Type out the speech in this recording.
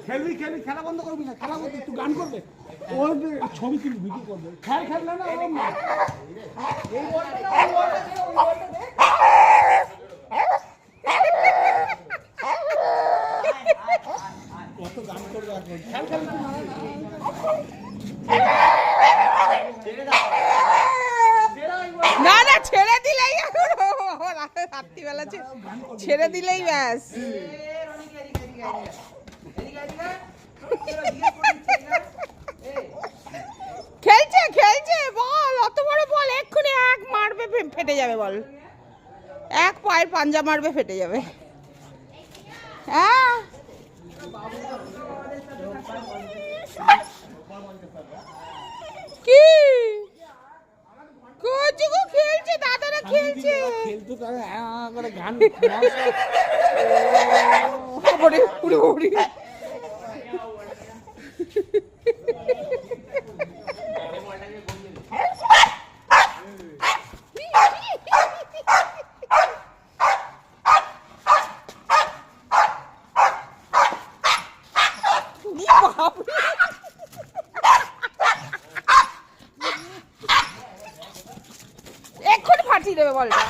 খেলবি খেলবি, খেলা বন্ধ করবি না, খেলা করবি, একটু গান করবে, ওর ছবি তুলবি, ভিডিও করবে, খেললে না ওর না। কত গান করবে এখন, খেল না না, ছেড়ে দিলেই রাত্রিবেলা ছেড়ে দিলেই ব্যাস। খেলছে খেলছে, বল অত বড় বল, এক্ষুনি এক মারবে ফেটে যাবে, বল এক পায়ের পাঞ্জা মারবে ফেটে যাবে। হ্যাঁ কি করছে গো? খেলছে, দাদারা খেলছে, খেলতে তারা করে গান ওরে ওরে ওরে। এক্ষুনি ফাটিয়ে দেবে বলটা।